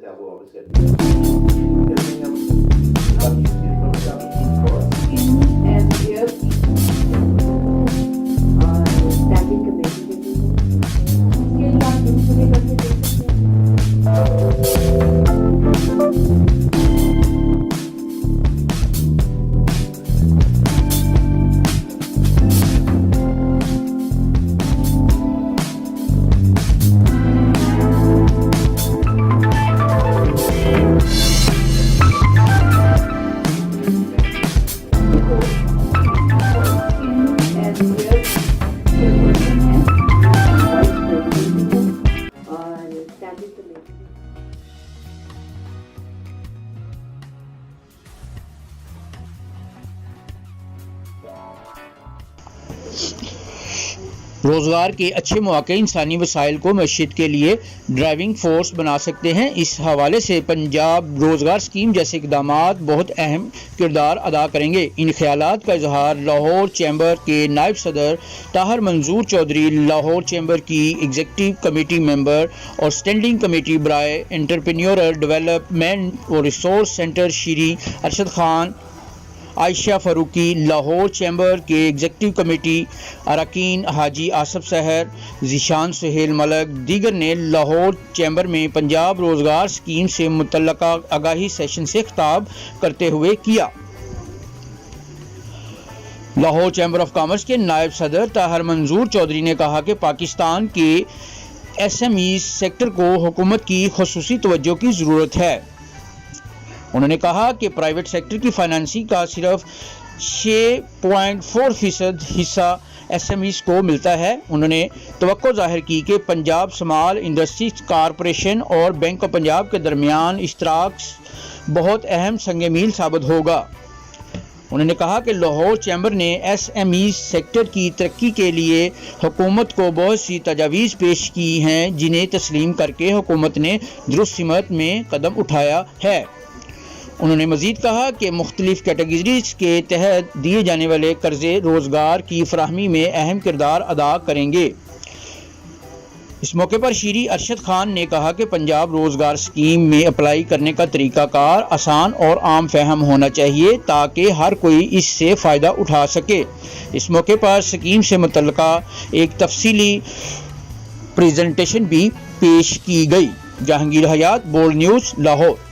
से आपको वापस कर दिया। रोज़गार के अच्छे मौके इंसानी वसाइल को मईशत के लिए ड्राइविंग फोर्स बना सकते हैं। इस हवाले से पंजाब रोज़गार स्कीम जैसे इकदाम बहुत अहम किरदार अदा करेंगे। इन ख्यालात का इजहार लाहौर चैम्बर के नायब सदर ताहर मंजूर चौधरी, लाहौर चैम्बर की एग्जीक्यूटिव कमेटी मेंबर और स्टैंडिंग कमेटी बराए एंटरप्रेन्योरल डेवलपमेंट और resource centre Shri Arshad Khan, Ayesha Farooqui, Lahore chamber के एग्जीक्यूटिव कमेटी अरकान हाजी आसफ सहर, ज़ीशान सुहेल मलक दीगर ने लाहौर चैम्बर में पंजाब रोज़गार स्कीम से मुतल्लका आगाही सेशन से खिताब करते हुए किया। लाहौर चैम्बर ऑफ कॉमर्स के नायब सदर ताहर मंजूर चौधरी ने कहा कि पाकिस्तान के SME सेक्टर को हुकूमत की खुसूसी तवज्जो की ज़रूरत है। उन्होंने कहा कि प्राइवेट सेक्टर की फाइनेंसिंग का सिर्फ 6.4% हिस्सा SMEs को मिलता है। उन्होंने तवक्को जाहिर की कि पंजाब स्मॉल इंडस्ट्रीज कॉरपोरेशन और बैंक ऑफ पंजाब के दरमियान इश्तराक बहुत अहम संग मील साबित होगा। उन्होंने कहा कि लाहौर चैम्बर ने SME सेक्टर की तरक्की के लिए हुकूमत को बहुत सी तजावीज़ पेश की हैं, जिन्हें तस्लीम करके हुकूमत ने दुरुस्त सिमत में कदम उठाया है। उन्होंने मज़ीद कहा कि मुख्तलिफ कैटेगरीज के तहत दिए जाने वाले कर्जे रोज़गार की फराहमी में अहम किरदार अदा करेंगे। इस मौके पर श्री अरशद खान ने कहा कि पंजाब रोज़गार स्कीम में अप्लाई करने का तरीक़ाकार आसान और आम फहम होना चाहिए ताकि हर कोई इससे फ़ायदा उठा सके। इस मौके पर स्कीम से मुतल्लिका एक तफसीली प्रेजेंटेशन भी पेश की गई। जहांगीर हयात, बोल्ड न्यूज़, लाहौर।